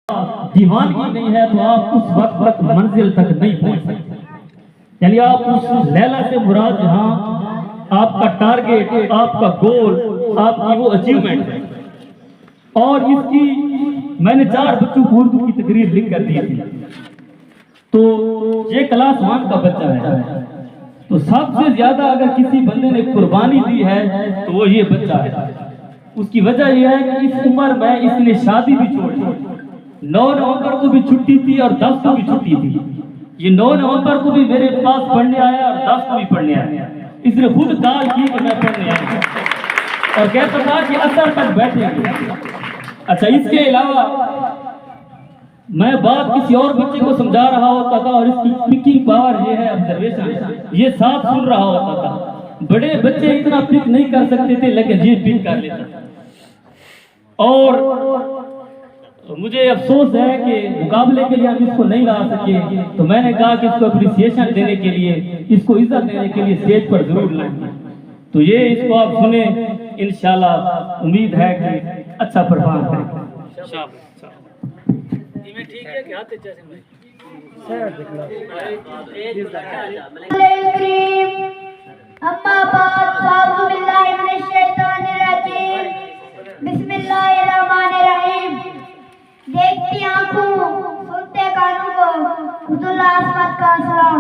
दीवानगी नहीं है तो आप उस वक्त तक मंजिल तक नहीं पहुंच सकते। यानी आप उस लैला से मुराद जहां आपका टारगेट, आपका गोल, आपकी वो अचीवमेंट है। और इसकी मैंने 4 बच्चों को उर्दू की तकरीर लिख कर दी थी। तो ये क्लास 1 का बच्चा है। तो सबसे ज्यादा अगर किसी बंदे ने कुर्बानी दी है तो वो ये बच्चा है। उसकी वजह यह है कि इस उम्र में इसने शादी भी छोड़ दी। 9 नवंबर को भी छुट्टी थी और 10 को भी छुट्टी थी। ये 9 नवंबर को भी मेरे पास पढ़ने आया और 10 को भी पढ़ने आया। इसने खुद दाल की कि मैं पढ़ने आया और कहता था कि असर तक बैठेंगे। अच्छा, इसके अलावा मैं बात किसी और बच्चे को समझा रहा होता था और इसकी पिकिंग पावर ये है, ऑब्जर्वेशन, ये साफ सुन रहा होता था। बड़े बच्चे इतना पिक नहीं कर सकते थे लेकिन ये पिक कर लेता था। और मुझे अफसोस है कि मुकाबले के लिए हम इसको नहीं ला सके। तो मैंने कहा कि इसको अप्रिसिएशन देने के लिए, इसको इज्जत देने के लिए स्टेज पर जरूर लाएंगे। तो ये इसको आप सुने, इंशाल्लाह उम्मीद है कि अच्छा परफॉर्म करेंगे। ठीक है कि हाथ जैसे भाई अम्मा बाद साउज़ु बिल्लाहि मिनश शैतानिर रजीम, बिस्मिल्लाहिर्रहमानिर्रहीम। देखती आंखों, सुनते कानों को, खुदुल्लाह अस्मद का सलाम।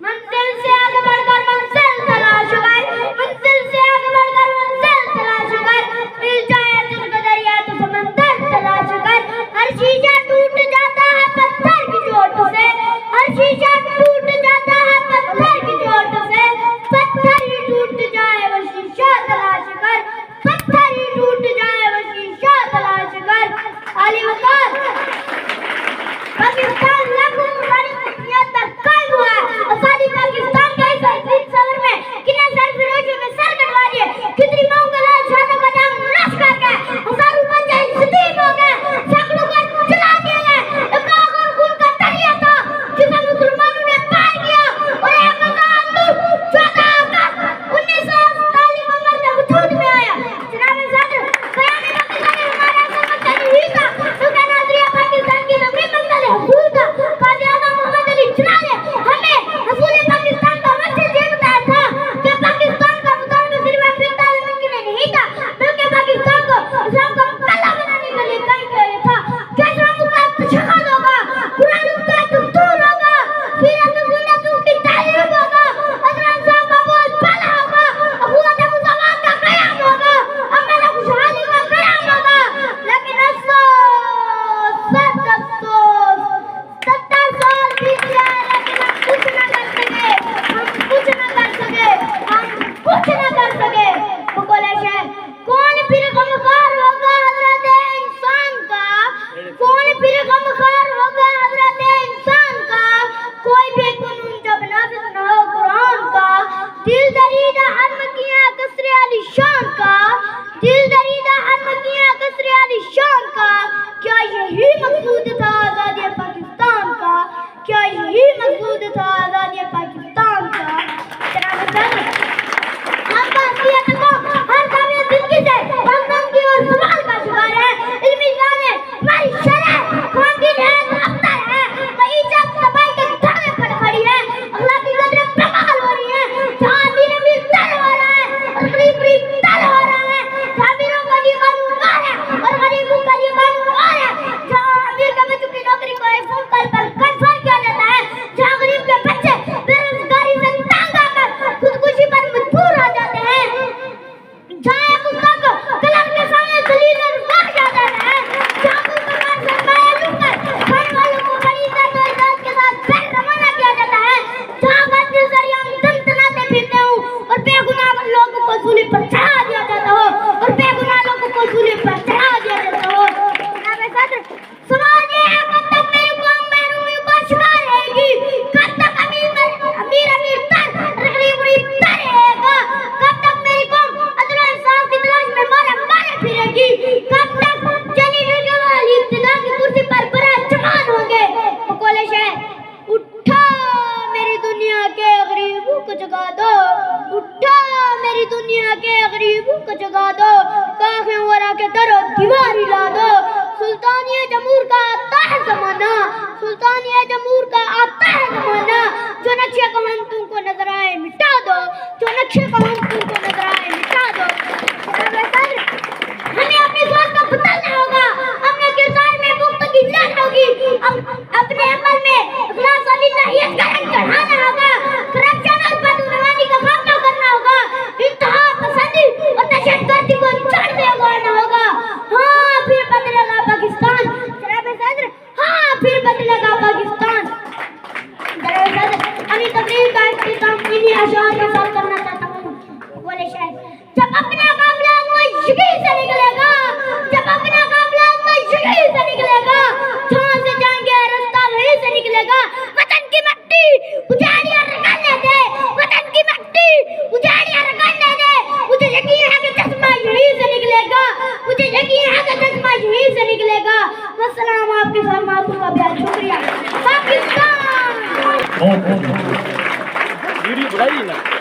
मंजिल से आगे बढ़कर मंजिल तलाश कर, मंजिल से आगे बढ़कर मंजिल तलाश कर, मिल जाए तुझको दरिया तो समंदर तलाश कर। हर शीशा टूट जाता है पत्थर की चोट से, हर शीशा टूट जाता है पत्थर की चोट से। पत्थर ही टूट जाए वो शीशा तलाश कर, पत्थर ही टूट जाए वो शीशा तलाश कर। आली वतन पाकिस्तान लाखों सारी दुनिया तक कायम हुआ है। आजादी पाकिस्तान के इस अजीम सफर में कितने सरफरोशों में सर कटवा दिए, कितनी माओं का लाल छानों का नाम नश कर गए, हजारों बच्चे शहीद हो गए, सैकड़ों को जला दिए गए। एक आग और खून का दरिया था जिसे मुसलमानों ने पार किया और 14 अगस्त 1947 को मर्द वजूद में आया। जनाब सदर बयान पाकिस्तान हमारा समर्थन हुई था तो क्या नाज़रीन पाकिस्तान की तमरीन मंजिल हसूल था। सुल्तानिया जमूर का आता है जमाना, जो नक्शे को हम तुमको नजर आए मिटा दो, जो नक्शे को हम तुमको नजर आए मिटा दो। हमें अपनी सोच को बदलना होगा, अपने किरदार में मुफ्तगी लानी होगी, अपने अमल में इखलास और लिल्लाहियत का रंग चढ़ाना होगा, करप्शन और बदगुमानी का खात्मा करना होगा, इंतहा पसंदी और दहशतगर्दी को छोड़ देना होगा। हाँ फिर बदलेगा पाकिस्तान। जनाब सदर, हाँ फिर बदलेगा पाकिस्तान। जनाब सदर, अपनी तकरीर का इख्तिताम इन्हीं अशआर के साथ करना चाहता हूँ। बोले शायद, जब अपना काफिला मशगी से निकलेगा, जब अपना काफिला मशगी से निकलेगा, जहाँ से जाएंगे रास्ता वहीं से निकलेगा। वतन की मिट्टी उजाड़ियाँ रगड़ने दे, वतन की मिट्टी उजाड़ियाँ रगड़ने दे। मुझे यकीन है कि चश्मा यहीं से निकलेगा, मुझे यकीन है कि चश्मा यहीं से निकलेगा। वस्सलाम, आपकी फरमाइशों का बहुत शुक्रिया। पाकिस्तान बहुत वीडियो बनाइए ना।